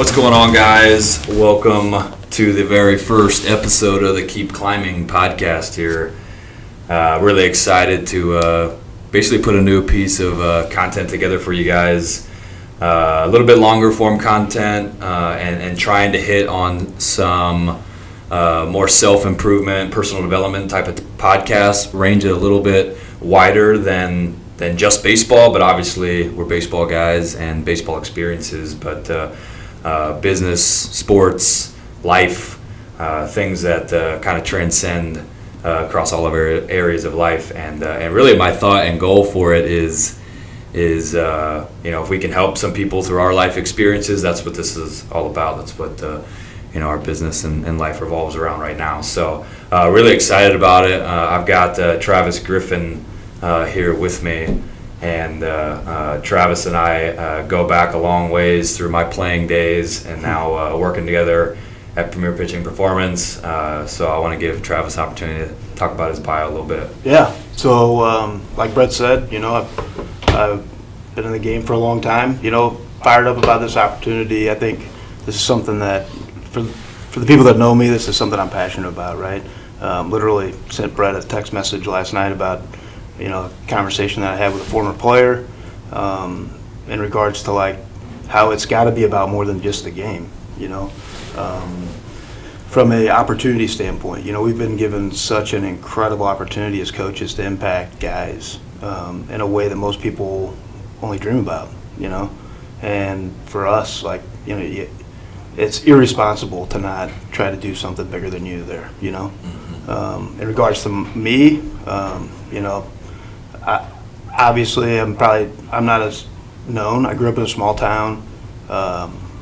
What's going on, guys? Welcome to the very first episode of the Keepꓘlimbing podcast here. Really excited to basically put a new piece of content together for you guys. A little bit longer form content and trying to hit on some more self-improvement, personal development type of podcasts, range it a little bit wider than just baseball, but obviously we're baseball guys and baseball experiences, but business, sports, life, things that kind of transcend across all of our areas of life. And really my thought and goal for it is if we can help some people through our life experiences, that's what this is all about. That's what our business and life revolves around right now. So really excited about it. I've got Travis Griffin here with me. And Travis and I go back a long ways through my playing days and now working together at Premier Pitching Performance. So I want to give Travis an opportunity to talk about his bio a little bit. Yeah. So like Brett said, I've been in the game for a long time. Fired up about this opportunity. I think this is something that, for the people that know me, this is something I'm passionate about, right? Literally sent Brett a text message last night about a conversation that I had with a former player in regards to like how it's got to be about more than just the game, from a opportunity standpoint. We've been given such an incredible opportunity as coaches to impact guys in a way that most people only dream about, and for us, like, it's irresponsible to not try to do something bigger than you there, In regards to me, obviously, I'm not as known. I grew up in a small town.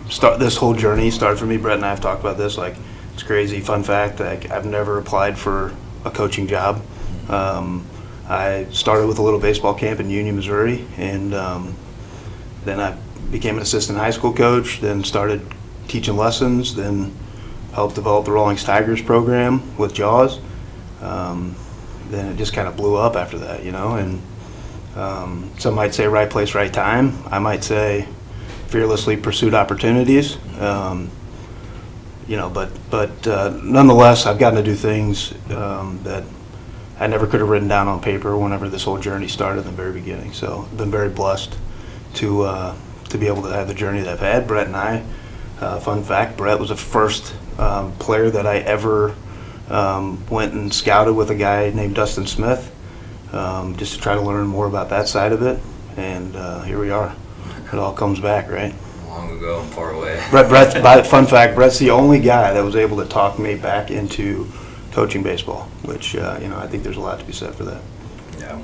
This whole journey started for me. Brett and I have talked about this. Like, it's crazy. Fun fact: I've never applied for a coaching job. I started with a little baseball camp in Union, Missouri, and then I became an assistant high school coach. Then started teaching lessons. Then helped develop the Rawlings Tigers program with Jaws. Then it just kind of blew up after that, and some might say right place, right time. I might say fearlessly pursued opportunities, but nonetheless, I've gotten to do things that I never could have written down on paper whenever this whole journey started in the very beginning. So I've been very blessed to be able to have the journey that I've had. Brett and I, fun fact, Brett was the first player that I ever went and scouted with a guy named Dustin Smith, just to try to learn more about that side of it, and here we are. It all comes back, right? Long ago and far away. Fun fact, Brett's the only guy that was able to talk me back into coaching baseball, which I think there's a lot to be said for that. Yeah.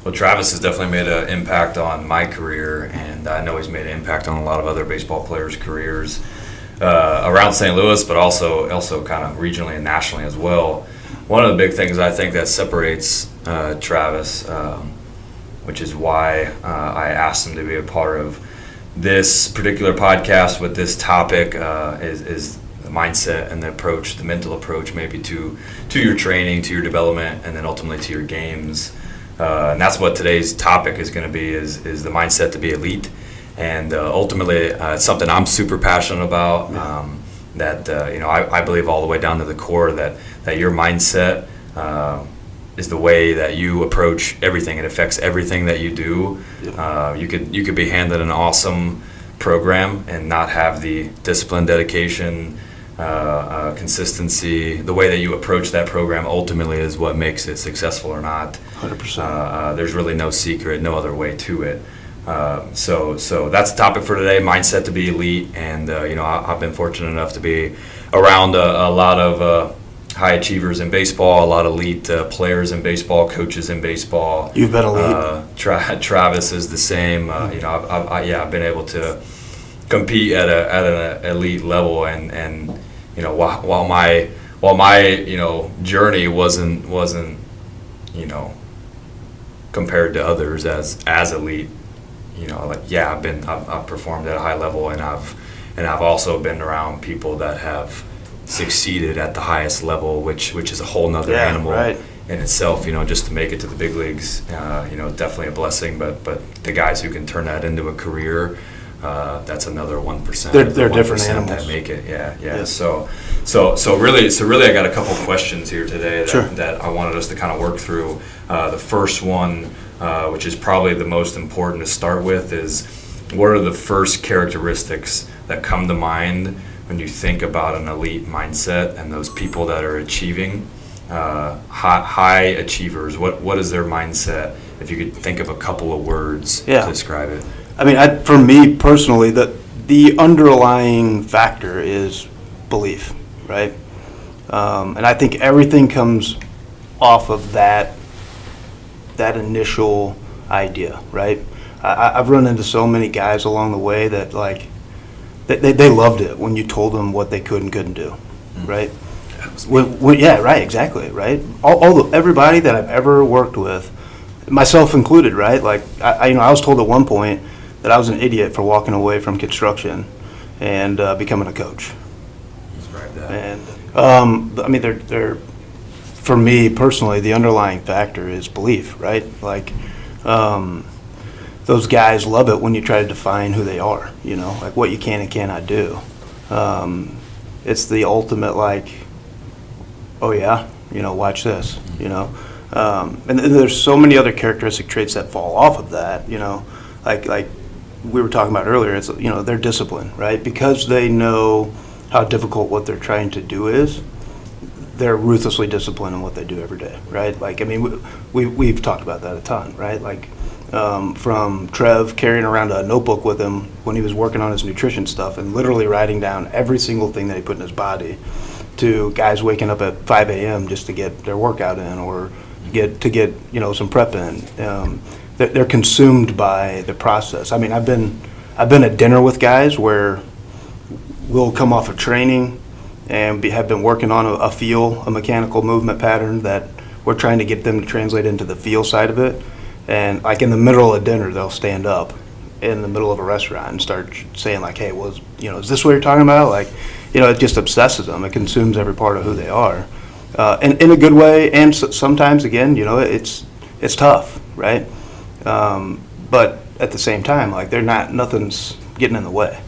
Well, Travis has definitely made an impact on my career, and I know he's made an impact on a lot of other baseball players' careers around St. Louis, but also kind of regionally and nationally as well. One of the big things I think that separates Travis, which is why I asked him to be a part of this particular podcast with this topic, is the mindset and the approach, the mental approach maybe to your training, to your development, and then ultimately to your games. And that's what today's topic is going to be, is the mindset to be elite. And ultimately, it's something I'm super passionate about. I believe all the way down to the core that your mindset is the way that you approach everything. It affects everything that you do. You could be handed an awesome program and not have the discipline, dedication, consistency. The way that you approach that program ultimately is what makes it successful or not. 100%. There's really no secret, no other way to it. So that's the topic for today, mindset to be elite. And I've been fortunate enough to be around a lot of high achievers in baseball, a lot of elite players in baseball, coaches in baseball. You've been elite. Travis is the same. I've been able to compete at an elite level, and while my journey wasn't compared to others as elite. I've performed at a high level, and I've also been around people that have succeeded at the highest level, which is a whole nother animal in itself. Just to make it to the big leagues, definitely a blessing. But the guys who can turn that into a career, that's another 1%. They're different animals that make it. Yeah. So really, I got a couple questions here today that I wanted us to kind of work through. The first one, which is probably the most important to start with, is what are the first characteristics that come to mind when you think about an elite mindset and those people that are achieving, high achievers? What is their mindset? If you could think of a couple of words to describe it. I mean, for me personally, the underlying factor is belief, right? And I think everything comes off of that initial idea, right? I've run into so many guys along the way that like they loved it when you told them what they could and couldn't do, right? Right, exactly, right. Everybody that I've ever worked with, myself included, right? Like I was told at one point that I was an idiot for walking away from construction and becoming a coach. Describe that. And I mean, they're for me personally, the underlying factor is belief, right? Like those guys love it when you try to define who they are, like what you can and cannot do. It's the ultimate like, oh yeah, watch this, and there's so many other characteristic traits that fall off of that, like we were talking about earlier. It's they're disciplined, right? Because they know how difficult what they're trying to do is. They're ruthlessly disciplined in what they do every day, right? Like, I mean, we've talked about that a ton, right? Like, from Trev carrying around a notebook with him when he was working on his nutrition stuff and literally writing down every single thing that he put in his body, to guys waking up at 5 a.m. just to get their workout in or get some prep in. They're consumed by the process. I mean, I've been at dinner with guys where we'll come off of training and have been working on a mechanical movement pattern that we're trying to get them to translate into the feel side of it. And like in the middle of dinner, they'll stand up in the middle of a restaurant and start saying like, hey, is this what you're talking about? Like, it just obsesses them. It consumes every part of who they are. And in a good way, and sometimes, again, it's tough, right? But at the same time, like nothing's getting in the way.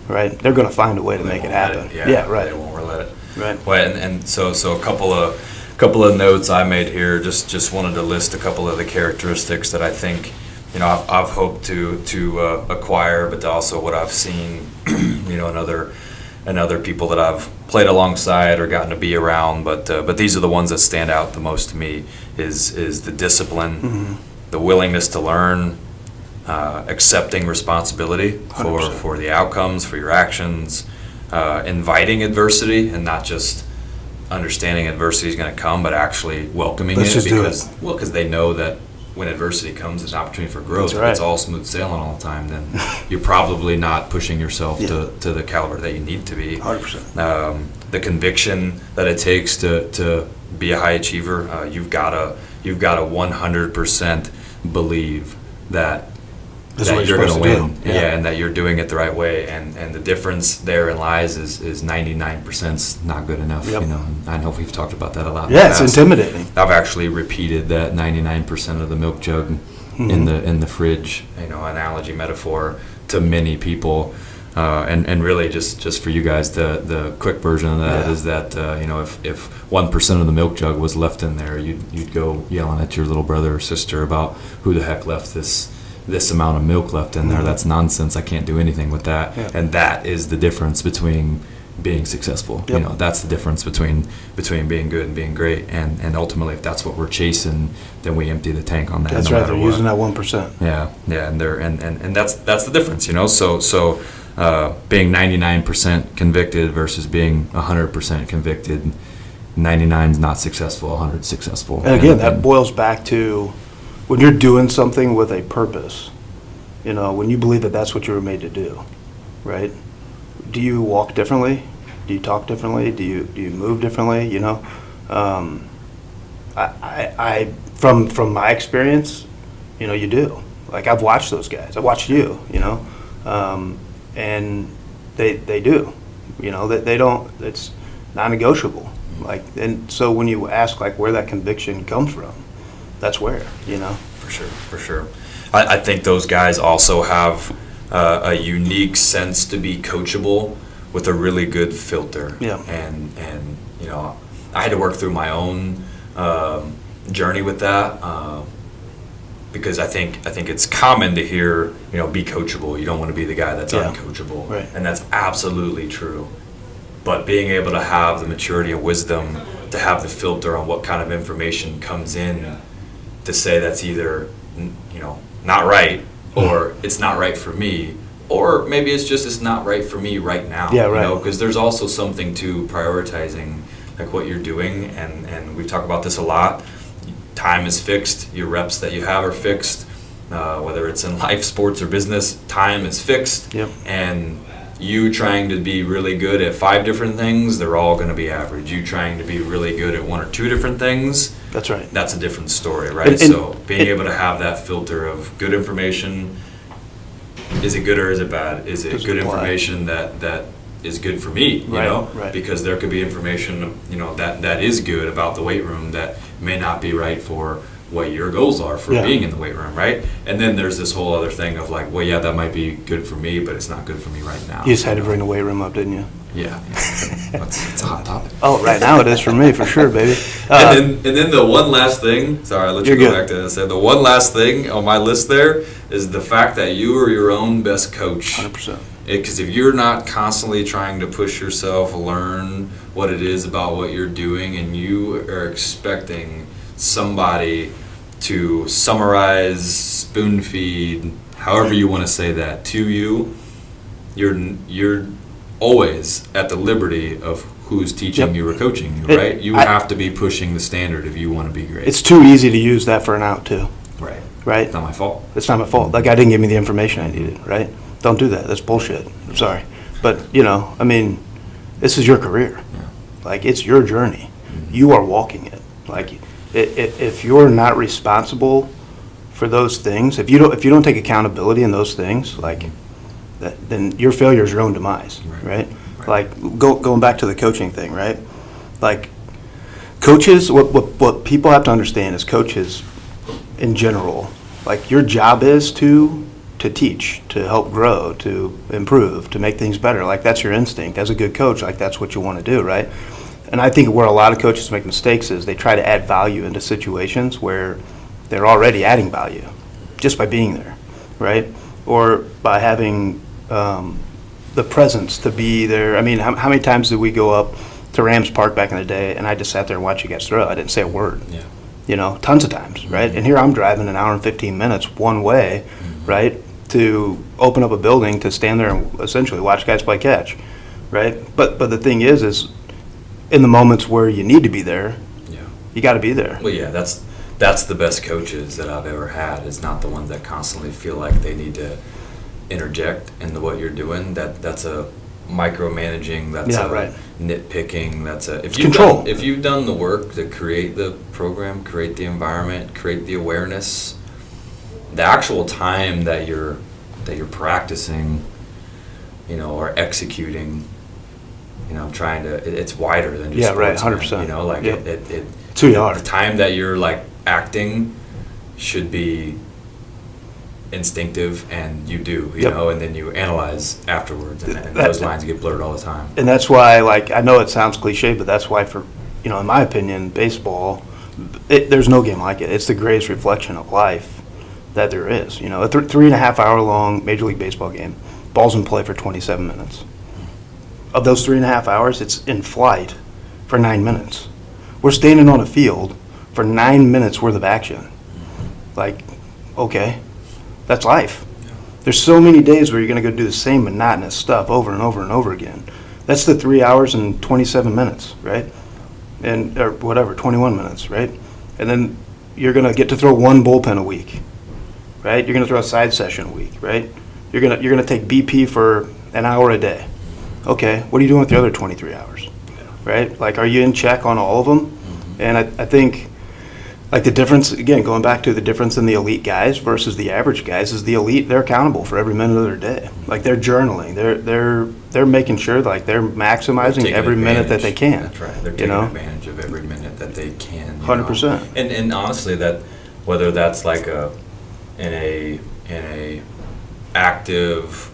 Right, they're going to find a way to make it happen. Right. They won't let it. Right. Well, and so a couple of notes I made here. Just wanted to list a couple of the characteristics that I think I've hoped to acquire, but also what I've seen in other people that I've played alongside or gotten to be around. But these are the ones that stand out the most to me. Is the discipline, the willingness to learn. Accepting responsibility for the outcomes, for your actions, inviting adversity and not just understanding adversity is going to come, but actually welcoming because they know that when adversity comes, there's an opportunity for growth. If it's all smooth sailing all the time, then you're probably not pushing yourself to the caliber that you need to be. 100%. The conviction that it takes to be a high achiever, you've got to 100% believe that you're going to win, and that you're doing it the right way, and the difference therein lies is 99% not good enough. Yep. I know we've talked about that a lot. Yeah, it's intimidating. I've actually repeated that 99% of the milk jug in the fridge, analogy metaphor to many people, and really just for you guys, the quick version of that is that if 1% of the milk jug was left in there, you'd go yelling at your little brother or sister about who the heck left this amount of milk left in there. That's nonsense. I can't do anything with that. And that is the difference between being successful. That's the difference between being good and being great. And ultimately, if that's what we're chasing, then we empty the tank on that. That's right. They're using that 1%. Yeah, and that's the difference. So being 99% convicted versus being 100% convicted. 99 is not successful. 100 is successful. And again, that boils back to when you're doing something with a purpose, when you believe that that's what you were made to do, right? Do you walk differently? Do you talk differently? Do you move differently? I from my experience, you do. Like I've watched those guys. I watched you, and they do. They don't. It's non-negotiable. Like, and so when you ask like where that conviction comes from, that's where. For sure. I think those guys also have a unique sense to be coachable with a really good filter. Yeah. And I had to work through my own journey with that. Because I think it's common to hear, be coachable. You don't want to be the guy that's uncoachable. Right. And that's absolutely true. But being able to have the maturity and wisdom to have the filter on what kind of information comes in to say that's either, not right, or it's not right for me, or maybe it's not right for me right now. Yeah, right. Because there's also something to prioritizing like what you're doing, and we talk about this a lot. Time is fixed. Your reps that you have are fixed. Whether it's in life, sports, or business, time is fixed. Yep. And you trying to be really good at 5 different things, they're all going to be average. You trying to be really good at 1 or 2 different things, That's right. that's a different story, right? So being able to have that filter of good information, is it good or is it bad? Is it good information that is good for me, Right. Because there could be information, that is good about the weight room that may not be right for what your goals are for being in the weight room, right? And then there's this whole other thing of like, well, yeah, that might be good for me, but it's not good for me right now. You just had to bring the weight room up, didn't you? Yeah. It's a hot topic. Oh, right now it is for me, for sure, baby. And then the one last thing, sorry, I'll let you go back to that. So the one last thing on my list there is the fact that you are your own best coach. 100%. Because if you're not constantly trying to push yourself, learn what it is about what you're doing, and you are expecting somebody to summarize, spoon feed, however you want to say that, to you, you're always at the liberty of who's teaching you or coaching you, right? You have to be pushing the standard if you want to be great. It's too easy to use that for an out, too. Right. Right? It's not my fault. It's not my fault. Like, I didn't give me the information I needed, right? Don't do that. That's bullshit. I'm sorry. But, this is your career. Yeah. Like, it's your journey. You are walking it. Like, if you're not responsible for those things, if you don't take accountability in those things, like, then your failure is your own demise, right? Like, going back to the coaching thing, right? Like, coaches, what people have to understand is coaches in general, like, your job is to teach, to help grow, to improve, to make things better. Like, that's your instinct. As a good coach, like, that's what you want to do, right? And I think where a lot of coaches make mistakes is they try to add value into situations where they're already adding value just by being there, right? Or by having the presence to be there. I mean, how many times did we go up to Rams Park back in the day and I just sat there and watched you guys throw? I didn't say a word. Yeah. Tons of times, right? And here I'm driving an hour and 15 minutes one way, right, to open up a building to stand there and essentially watch guys play catch, right? But the thing is in the moments where you need to be there, you got to be there. Well, yeah, that's the best coaches that I've ever had. Is not the ones that constantly feel like they need to interject into what you're doing. That's a micromanaging. That's nitpicking. That's control. If you've done the work to create the program, create the environment, create the awareness, the actual time that you're practicing, or executing, trying to, it's wider than just sports, 100%. It's who you are. The time that you're like acting should be instinctive, and you do, know, and then you analyze afterwards, and those lines get blurred all the time. And that's why, like, I know it sounds cliche, but that's why for, in my opinion, baseball, there's no game like it. It's the greatest reflection of life that there is. A 3.5 hour long Major League Baseball game, ball's in play for 27 minutes. Of those 3.5 hours, it's in flight for 9 minutes. We're standing on a field for 9 minutes worth of action. Like, okay, that's life. There's so many days where you're going to go do the same monotonous stuff over and over and over again. That's the 3 hours and 27 minutes, right? Or whatever, 21 minutes, right? And then you're going to get to throw one bullpen a week, right? You're going to throw a side session a week, right? You're going to take BP for an hour a day. Okay, what are you doing with the other 23 hours, right? Like, are you in check on all of them? And I think, like, the difference, again, going back to the difference in the elite guys versus the average guys, is the elite, they're accountable for every minute of their day. Like, they're journaling. They're making sure, like, they're maximizing every minute that they can. That's right. They're taking advantage of every minute that they can. 100%. And honestly, that whether that's like in a active,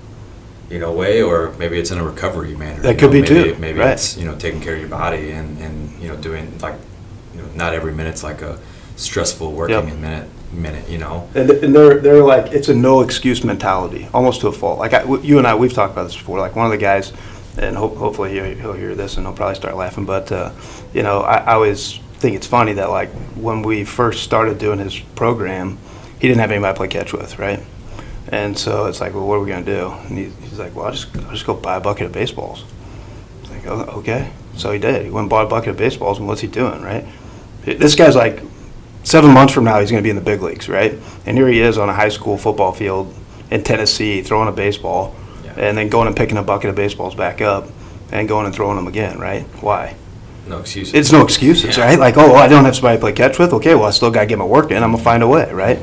way, or maybe it's in a recovery manner. That could be too. Maybe right. it's, taking care of your body and doing like, not every minute's like a stressful working minute, And they're like, it's a no excuse mentality, almost to a fault. Like you and I, we've talked about this before. Like one of the guys, and hopefully he'll hear this and he'll probably start laughing. But I always think it's funny that like when we first started doing his program, he didn't have anybody to play catch with, right? And so it's like, well, what are we gonna do? And he's like, well, I'll just go buy a bucket of baseballs. It's like, oh, okay. So he did. He went and bought a bucket of baseballs, and what's he doing, right? This guy's like, 7 months from now, he's going to be in the big leagues, right? And here he is on a high school football field in Tennessee throwing a baseball and then going and picking a bucket of baseballs back up and going and throwing them again, right? Why? No excuses. It's no excuses, right? Like, oh, I don't have somebody to play catch with. Okay, well, I still got to get my work in. I'm going to find a way, right?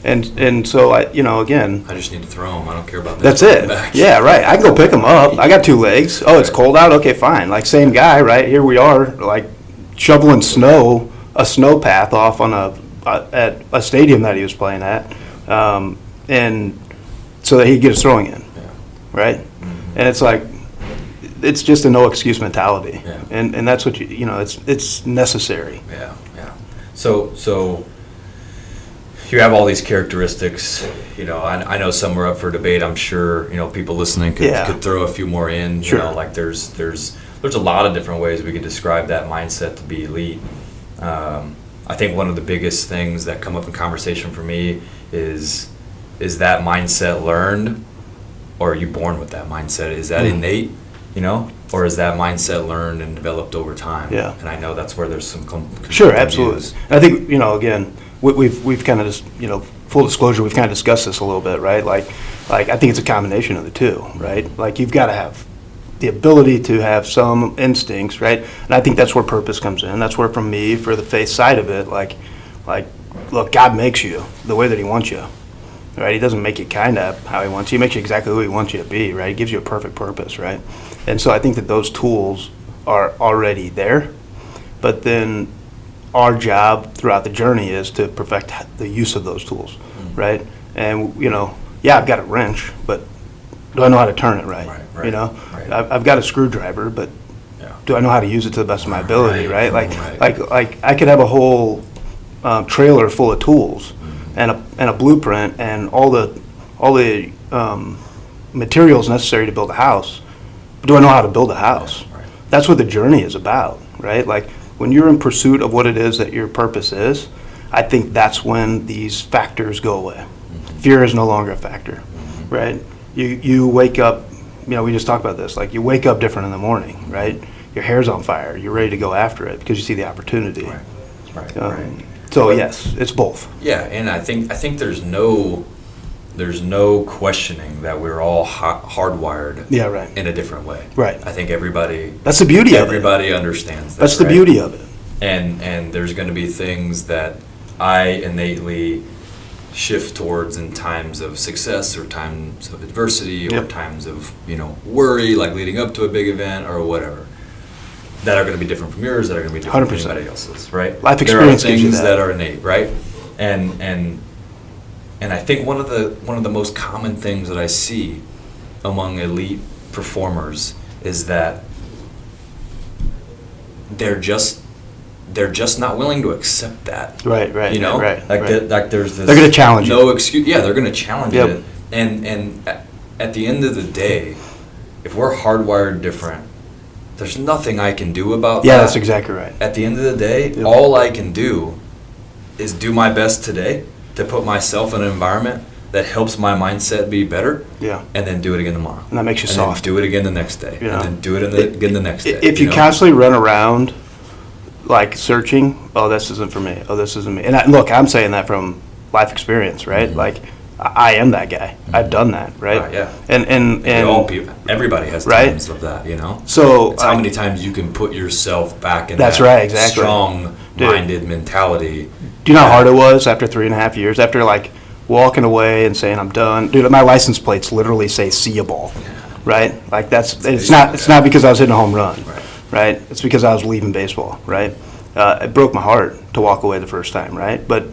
And so, again. I just need to throw them. I don't care about that. That's it. Yeah, right. I can go pick them up. I got 2 legs. Oh, it's cold out? Okay, fine. Like, same guy, right? Here we are, like, shoveling a snow path off on at a stadium that he was playing at, and so that he'd get his throwing in, right? Mm-hmm. And it's like, it's just a no excuse mentality, and that's what it's necessary. Yeah. So you have all these characteristics. I know some are up for debate. I'm sure people listening could throw a few more in. Sure. Like there's a lot of different ways we could describe that mindset to be elite. I think one of the biggest things that come up in conversation for me is that mindset learned, or are you born with that mindset? Is that innate, or is that mindset learned and developed over time? Yeah. And I know that's where there's some Sure, absolutely. I think again, we've kind of just full disclosure, we've kind of discussed this a little bit, right? Like I think it's a combination of the two, right? Like you've got to have the ability to have some instincts, right? And I think that's where purpose comes in. That's where, from me, for the faith side of it, like, look, God makes you the way that He wants you, right? He doesn't make you kind of how He wants you. He makes you exactly who He wants you to be, right? He gives you a perfect purpose, right? And so I think that those tools are already there, but then our job throughout the journey is to perfect the use of those tools, right? And, I've got a wrench, but do I know how to turn it right? Right. I've got a screwdriver, but do I know how to use it to the best of my ability, right? Like I could have a whole trailer full of tools and a blueprint and all the materials necessary to build a house. But do I know how to build a house? Yeah, right. That's what the journey is about, right? Like when you're in pursuit of what it is that your purpose is, I think that's when these factors go away. Mm-hmm. Fear is no longer a factor, right? You wake up, we just talked about this, like you wake up different in the morning, right? Your hair's on fire. You're ready to go after it because you see the opportunity. Right. So yes, it's both. Yeah, and I think there's no questioning that we're all hardwired in a different way. Right. I think everybody. That's the beauty of it. Everybody understands that. That's the beauty of it. And there's going to be things that I innately shift towards in times of success or times of adversity or times of worry, like leading up to a big event or whatever, that are going to be different from yours, that are going to be different 100%. from anybody else's, right? Life experience there are gives you things that. that are innate, right? And I think one of the most common things that I see among elite performers is that they're just not willing to accept that. Right. Like there's this. They're going to challenge no excuse. Yeah, they're going to challenge it. And at the end of the day, if we're hardwired different, there's nothing I can do about that. Yeah, that's exactly right. At the end of the day, all I can do is do my best today to put myself in an environment that helps my mindset be better. Yeah. And then do it again tomorrow. And that makes you soft. Then do it again the next day. And then do it again the next day. If you constantly run around like searching, oh, this isn't for me. Oh, this isn't me. And look, I'm saying that from life experience, right? Mm-hmm. Like I am that guy. Mm-hmm. I've done that, right? Yeah. And everybody has times of that, So it's how many times you can put yourself back in that's that right, exactly. strong-minded mentality. Do you know how hard it was after 3.5 years? After like walking away and saying I'm done. Dude, my license plates literally say "See ya ball," right? Like it's not because I was hitting a home run, right? It's because I was leaving baseball, right? It broke my heart to walk away the first time, right? But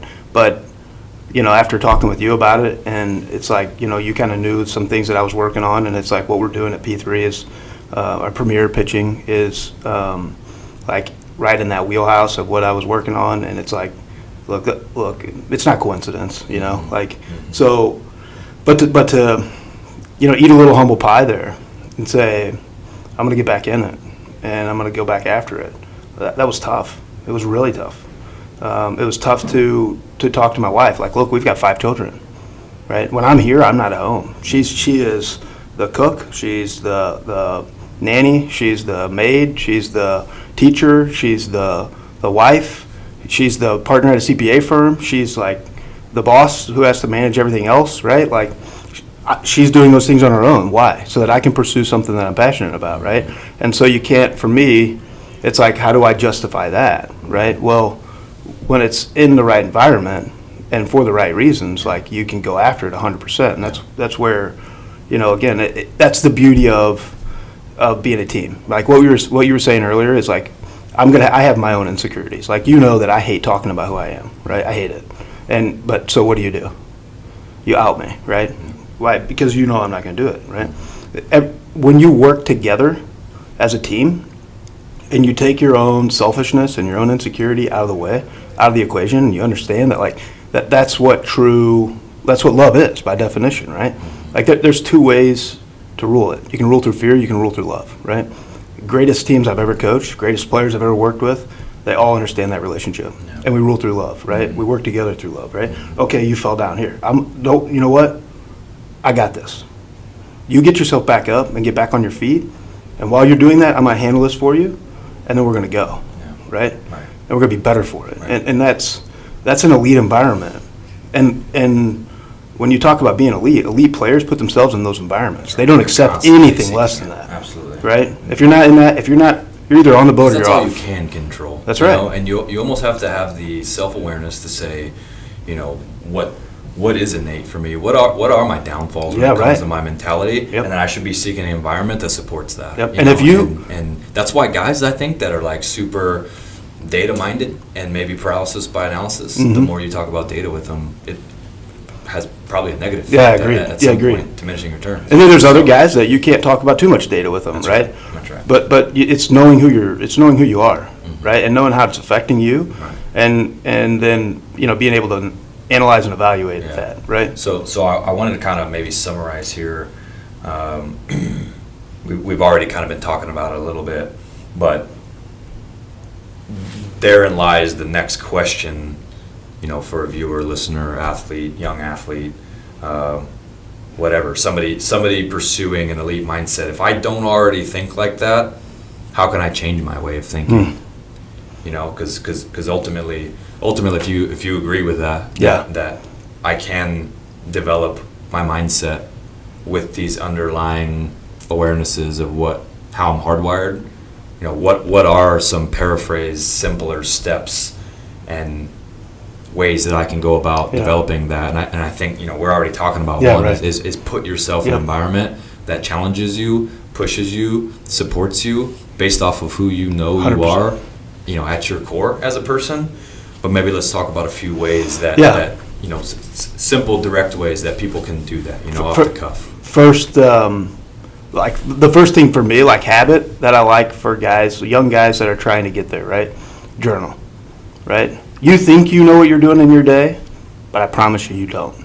after talking with you about it, and it's like, you kind of knew some things that I was working on, and it's like what we're doing at P3 is our premier pitching is like right in that wheelhouse of what I was working on, and it's like, look, it's not coincidence, like, so, but to eat a little humble pie there and say, I'm going to get back in it, and I'm going to go back after it. That was tough. It was really tough. It was tough to talk to my wife. Like, look, we've got 5 children, right? When I'm here, I'm not at home. She is the cook. She's the nanny. She's the maid. She's the teacher. She's the wife. She's the partner at a CPA firm. She's like the boss who has to manage everything else, right? Like, she's doing those things on her own. Why? So that I can pursue something that I'm passionate about, right? And so you can't, for me, it's like, how do I justify that, right? Well, when it's in the right environment and for the right reasons, like, you can go after it 100%. And that's where, again, that's the beauty of being a team. Like what you were saying earlier is like, I have my own insecurities. Like, that I hate talking about who I am, right? I hate it. But so what do? You out me, right? Why? Because I'm not going to do it, right? When you work together as a team and you take your own selfishness and your own insecurity out of the equation, and you understand that, like, that's what love is by definition, right? Like, there's 2 ways to rule it. You can rule through fear, you can rule through love, right? Greatest teams I've ever coached, greatest players I've ever worked with, they all understand that relationship. Yeah. And we rule through love, right? We work together through love, right? Okay, you fell down here. You know what? I got this. You get yourself back up and get back on your feet, and while you're doing that, I'm going to handle this for you, and then we're going to go, right? And we're going to be better for it. Right. And that's an elite environment. And when you talk about being elite players put themselves in those environments. Right. They don't accept anything less than that. Absolutely. Right? If you're not in that, you're either on the boat or you're off. That's all you can control. That's right. And you almost have to have the self-awareness to say, what is innate for me? What are my downfalls when it comes to my mentality? Yep. And then I should be seeking an environment that supports that. Yep. And that's why guys, I think, that are like super data minded and maybe paralysis by analysis, the more you talk about data with them, it has probably a negative effect at some point, diminishing returns. And then there's other guys that you can't talk about too much data with them, right? That's right. But it's knowing who you are, right? And knowing how it's affecting you, and then being able to analyze and evaluate that, right? So I wanted to kind of maybe summarize here. We've already kind of been talking about it a little bit, but therein lies the next question, for a viewer, listener, athlete, young athlete, whatever, somebody pursuing an elite mindset. If I don't already think like that, how can I change my way of thinking? Because ultimately, if you agree with that I can develop my mindset with these underlying awarenesses of how I'm hardwired. What are some paraphrased, simpler steps and ways that I can go about developing that? And I think we're already talking about one is put yourself in an environment that challenges you, pushes you, supports you based off of who you 100%. You are, at your core as a person. But maybe let's talk about a few ways that simple, direct ways that people can do that, off the cuff. First, like the first thing for me, like habit that I like for young guys that are trying to get there, right? Journal, right? You think you know what you're doing in your day, but I promise you don't.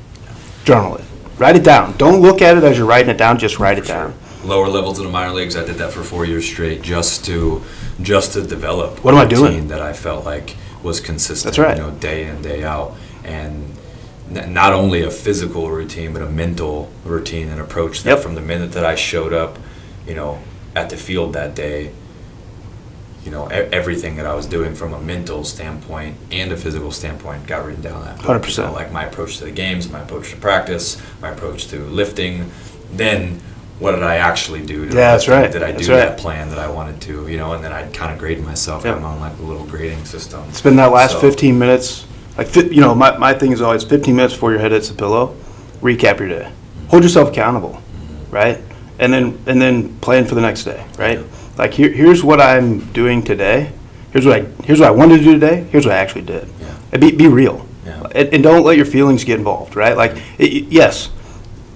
Journal it. Write it down. Don't look at it as you're writing it down. Just write it down. Lower levels in the minor leagues, I did that for 4 years straight, just to develop what am I doing that I felt like was consistent. That's right. Day in, day out, and not only a physical routine, but a mental routine and approach that from the minute that I showed up, at the field that day, everything that I was doing from a mental standpoint and a physical standpoint got written down. 100%. Like my approach to the games, my approach to practice, my approach to lifting. Then what did I actually do? That's right. Did I do that plan that I wanted to? And then I'd kind of grade myself. I'm on like a little grading system. Spend that last 15 minutes. Like, my thing is always 15 minutes before your head hits the pillow, recap your day. Hold yourself accountable, right? And then plan for the next day, right? Like, here's what I'm doing today. Here's what I wanted to do today. Here's what I actually did. And be real. Yeah. And don't let your feelings get involved, right? Like, yes,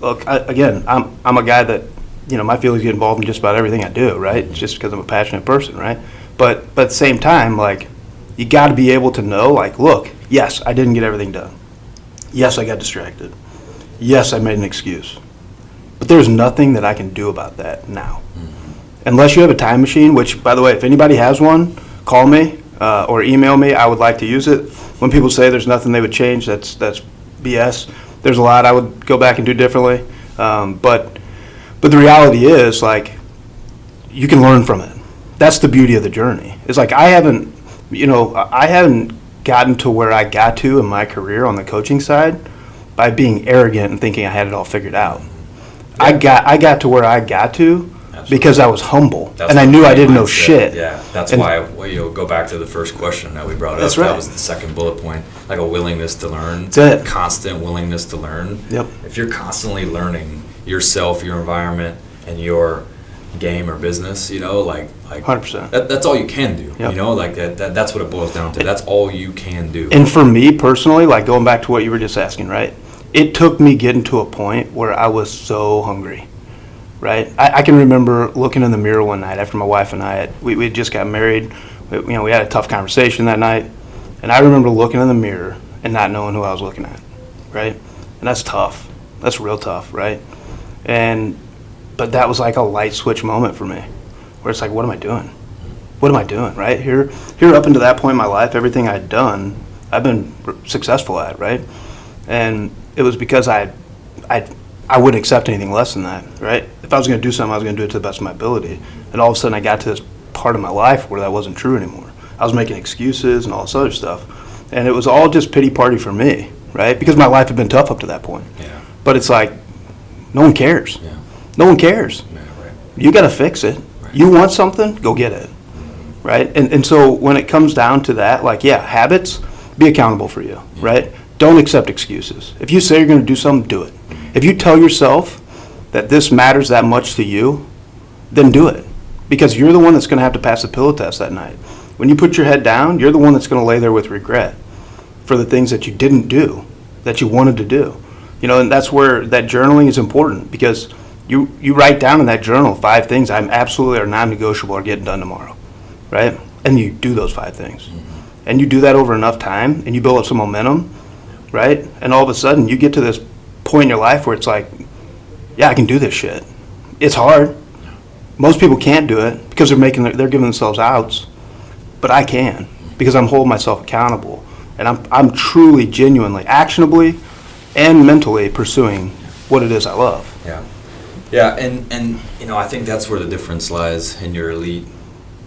look, I'm a guy that, my feelings get involved in just about everything I do, right? It's just because I'm a passionate person, right? But at the same time, like, you got to be able to know, like, look, yes, I didn't get everything done. Yes, I got distracted. Yes, I made an excuse. But there's nothing that I can do about that now. Unless you have a time machine, which, by the way, if anybody has one, call me or email me. I would like to use it. When people say there's nothing they would change, that's BS. There's a lot I would go back and do differently. But the reality is, like, you can learn from it. That's the beauty of the journey. It's like I haven't gotten to where I got to in my career on the coaching side by being arrogant and thinking I had it all figured out. Yeah. I got to where I got to because I was humble, and I knew I didn't know shit. Yeah, that's why go back to the first question that we brought up. That's right. That was the second bullet point, like a willingness to learn. That's it. Constant willingness to learn. Yep. If you're constantly learning yourself, your environment, and your game or business, like 100%. That's all you can do. Yep. Like that's what it boils down to. That's all you can do. And for me personally, like going back to what you were just asking, right? It took me getting to a point where I was so hungry, right? I can remember looking in the mirror one night after my wife and I we had just got married. We had a tough conversation that night, and I remember looking in the mirror and not knowing who I was looking at, right? And that's tough. That's real tough, right? But that was like a light switch moment for me, where it's like, what am I doing? What am I doing, right? Here up until that point in my life, everything I'd done, I've been successful at, right? And it was because I wouldn't accept anything less than that, right? If I was going to do something, I was going to do it to the best of my ability. And all of a sudden, I got to this part of my life where that wasn't true anymore. I was making excuses and all this other stuff. And it was all just pity party for me, right? Because my life had been tough up to that point. Yeah. But it's like, no one cares. Yeah. No one cares. Yeah, right. You got to fix it. Right. You want something, go get it, right? And so when it comes down to that, like, habits, be accountable for you, right? Don't accept excuses. If you say you're going to do something, do it. If you tell yourself that this matters that much to you, then do it. Because you're the one that's going to have to pass the pillow test that night. When you put your head down, you're the one that's going to lay there with regret for the things that you didn't do, that you wanted to do. And that's where that journaling is important, because you write down in that journal 5 things I'm absolutely or non-negotiable are getting done tomorrow, right? And you do those 5 things. Mm-hmm. And you do that over enough time, and you build up some momentum, right? And all of a sudden, you get to this point in your life where it's like, yeah, I can do this shit. It's hard. Most people can't do it because they're giving themselves outs, but I can because I'm holding myself accountable, and I'm truly, genuinely, actionably, and mentally pursuing what it is I love. Yeah. Yeah, and I think that's where the difference lies in your elite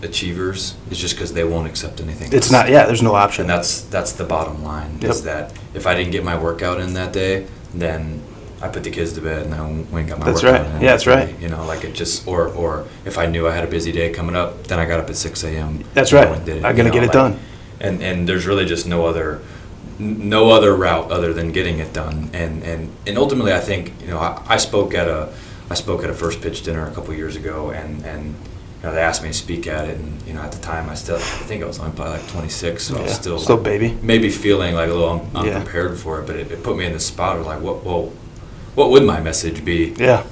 achievers, is just because they won't accept anything. It's not, there's no option. And that's the bottom line, is that if I didn't get my workout in that day, then I put the kids to bed and I went and got my workout in. Yeah, that's right. Like it just, or if I knew I had a busy day coming up, then I got up at 6 a.m. That's right. I'm going to get it done. And there's really just no other route other than getting it done. And ultimately, I think, I spoke at a first pitch dinner a couple years ago, and they asked me to speak at it, and at the time I think I was only probably like 26, so I was still baby, maybe feeling like a little unprepared for it, but it put me in this spot of like, what would my message be? Yeah.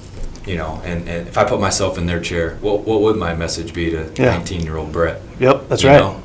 And if I put myself in their chair, what would my message be to 19-year-old Brett? Yep, that's right.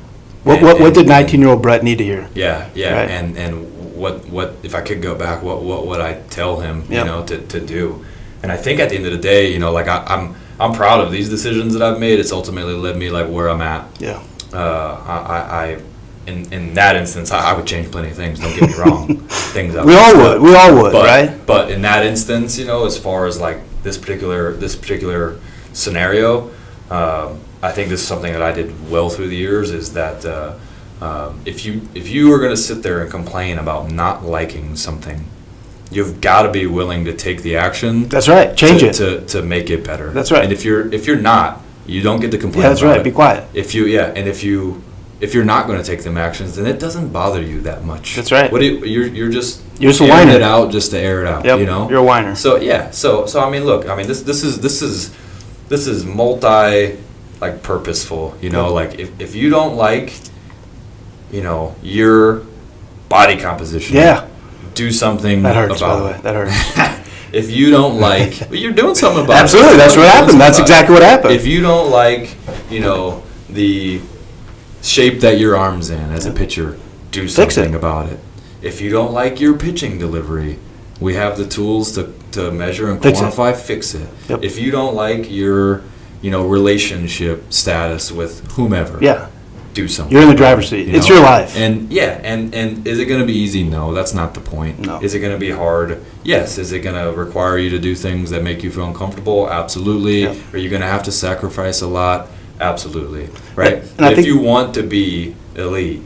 What did 19-year-old Brett need to hear? Yeah, right? and what if I could go back, what would I tell him, to do? And I think at the end of the day, like I'm proud of these decisions that I've made. It's ultimately led me like where I'm at. Yeah. I in that instance, I would change plenty of things. Don't get me wrong. Things we all would, right? But in that instance, as far as like this particular scenario, I think this is something that I did well through the years. Is that if you are going to sit there and complain about not liking something, you've got to be willing to take the action. That's right. Change it to make it better. That's right. And if you're not, you don't get to complain. Yeah, that's about right. it. Be quiet. If you're not going to take them actions, then it doesn't bother you that much. That's right. You're just a whiner. It out just to air it out. Yep. You're a whiner. So I mean, look, this is multi like purposeful. Like if you don't like, your body composition. Yeah. Do something That hurts, about by the way. That hurts. If you don't like, well, you're doing something about Absolutely, it. that's what happened. That's exactly what happened. If you don't like, the shape that your arm's in as a pitcher, do something about it. If you don't like your pitching delivery, we have the tools to measure and quantify, fix it. Yep. If you don't like your, relationship status with whomever, do something. You're in the driver's seat. It's your life. And is it going to be easy? No, that's not the point. No. Is it going to be hard? Yes. Is it going to require you to do things that make you feel uncomfortable? Absolutely. Yep. Are you going to have to sacrifice a lot? Absolutely. Right? And I if think you want to be elite,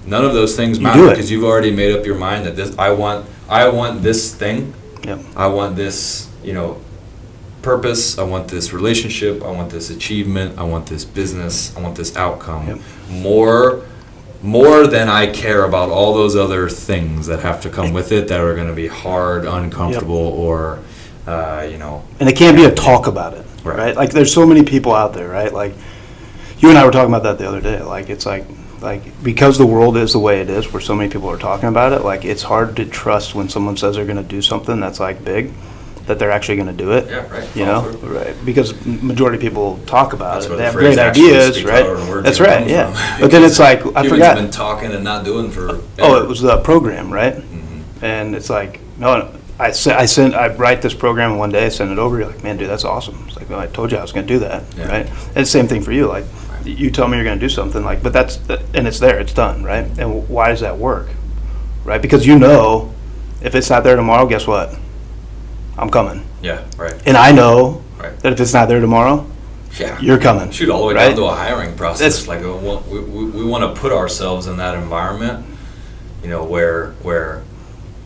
none of those things do matter it. because you've already made up your mind that I want this thing. Yep. I want this, purpose. I want this relationship. I want this achievement. I want this business. I want this outcome. Yep. More than I care about all those other things that have to come with it that are going to be hard, uncomfortable, or, And it can't be a talk about it, Right. right? Like, there's so many people out there, right? Like, you and I were talking about that the other day. Like, it's like because the world is the way it is, where so many people are talking about it, like, it's hard to trust when someone says they're going to do something that's, like, big, that they're actually going to do it. Yeah, right. You know? Right. Because majority of people talk about That's it. where They the have phrase great actually ideas, speaks right? louder than words That's even right, come yeah. from. But then it's like, I Humans forgot. have been talking and not doing for. Oh, it was the program, right? Mm-hmm. And it's like, no, I write this program in one day, send it over. You're like, man, dude, that's awesome. It's like, no, I told you I was going to do that, Yeah. right? And it's the same thing for you. Like, you tell me you're going to do something, like, but and it's there, it's done, right? And why does that work, right? Because if it's not there tomorrow, guess what? I'm coming. Yeah, right. And I know Right. that if it's not there tomorrow, Yeah. you're coming. Shoot, all the way right? down to a hiring process. That's- Like we want to put ourselves in that environment, where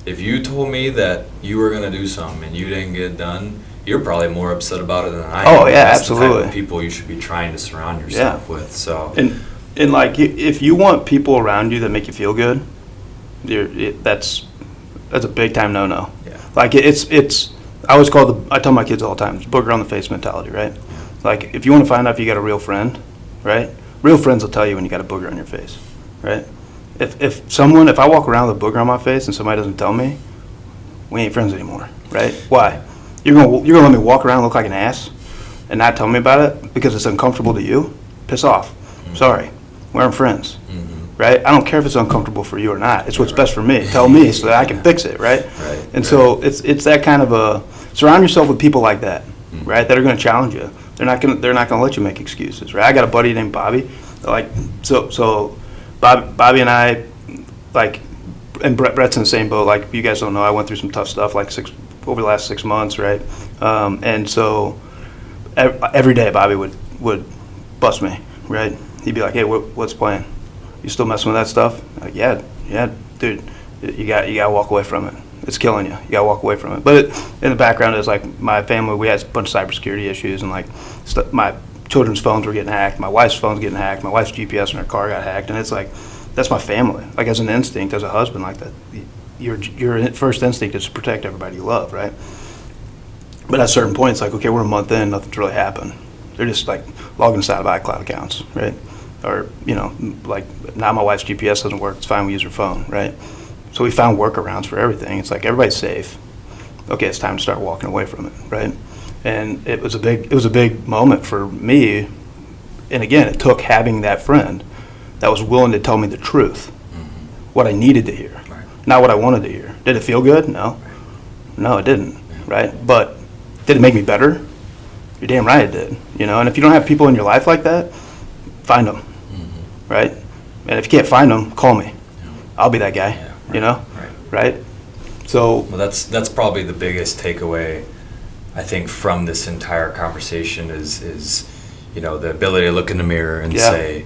if you told me that you were going to do something and you didn't get it done, you're probably more upset about it than I am. Oh, yeah, That's the type absolutely. of people you should be trying to surround yourself with. So And like, if you want people around you that make you feel good, that's a big time no-no. Yeah. Like, I tell my kids all the time, it's booger on the face mentality, right? Like, if you want to find out if you got a real friend, right? Real friends will tell you when you got a booger on your face, right? If I walk around with a booger on my face and somebody doesn't tell me, we ain't friends anymore, right? Why? You're gonna let me walk around and look like an ass and not tell me about it because it's uncomfortable to you? Piss off. Sorry. We aren't friends. Right? I don't care if it's uncomfortable for you or not. It's what's best for me. Tell me so that I can fix it, right? Right. And so it's that kind of surround yourself with people like that, right? That are going to challenge you. They're not going to let you make excuses, right? I got a buddy named Bobby. Like, so Bobby and I, like, and Brett's in the same boat. Like, you guys don't know, I went through some tough stuff like over the last 6 months, right? And so every day Bobby would bust me, right? He'd be like, hey, what's playing? You still messing with that stuff? Like, yeah, dude. You got to walk away from it. It's killing you. You got to walk away from it. But in the background is like my family. We had a bunch of cybersecurity issues, and like my children's phones were getting hacked. My wife's phone's getting hacked. My wife's GPS in her car got hacked, and it's like that's my family. Like, as an instinct, as a husband, like that, your first instinct is to protect everybody you love, right? But at a certain point, it's like, okay, we're a month in, nothing's really happened. They're just like logging us out of iCloud accounts, right? Or, like, now my wife's GPS doesn't work, it's fine, we use her phone, right? So we found workarounds for everything. It's like, everybody's safe. Okay, it's time to start walking away from it, right? And it was a big moment for me. And again, it took having that friend that was willing to tell me the truth, what I needed to hear, not what I wanted to hear. Did it feel good? No. No, it didn't, right? But did it make me better? You're damn right it did, And if you don't have people in your life like that, find them, right? And if you can't find them, call me. I'll be that guy, right? So, well, that's probably the biggest takeaway, I think, from this entire conversation is the ability to look in the mirror and say,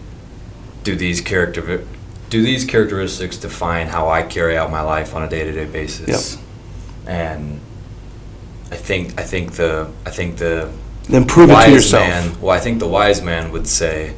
do these characteristics define how I carry out my life on a day-to-day basis? Yep. And I think the then prove it to wise yourself. I think the wise man would say,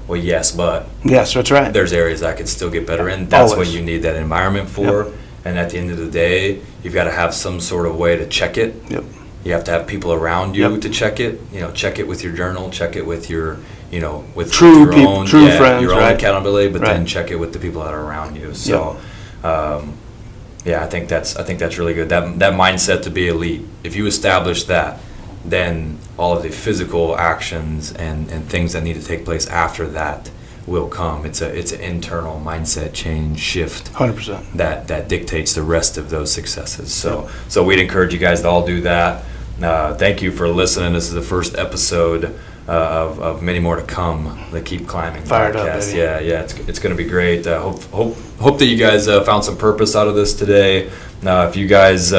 well, yes, but Yes, that's right. there's areas I could still get better in. That's Always. what you need that environment for. Yep. And at the end of the day, you've got to have some sort of way to check it. Yep. You have to have people around you Yep. to check it. Check it with your journal, check it with your, with True your people, own, true friends, your own right. accountability, but then Right. check it with the people that are around you. So, Yeah, I think that's really good. That mindset to be elite. If you establish that, then all of the physical actions and things that need to take place after that will come. It's an internal mindset change shift 100%. that dictates the rest of those successes. So we'd encourage you guys to all do that. Thank you for listening. This is the first episode of many more to come. The Keep Climbing Fired podcast. up, baby. Yeah, it's going to be great. Hope that you guys found some purpose out of this today. If you guys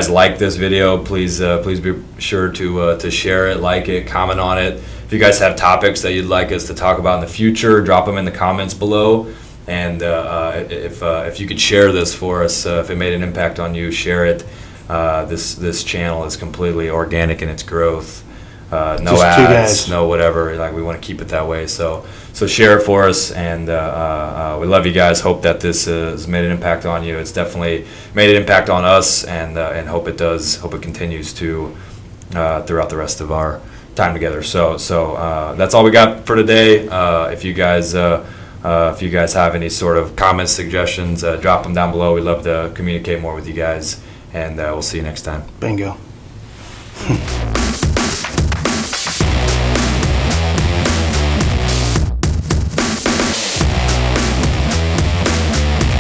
like this video, please be sure to share it, like it, comment on it. If you guys have topics that you'd like us to talk about in the future, drop them in the comments below. And if you could share this for us, if it made an impact on you, share it. This channel is completely organic in its growth. No Just two ads, guys. no whatever. Like, we want to keep it that way. So share it for us, and we love you guys. Hope that this has made an impact on you. It's definitely made an impact on us, and hope it does. Hope it continues to throughout the rest of our time together. So that's all we got for today. If you guys have any sort of comments, suggestions, drop them down below. We'd love to communicate more with you guys, and we'll see you next time. Bingo.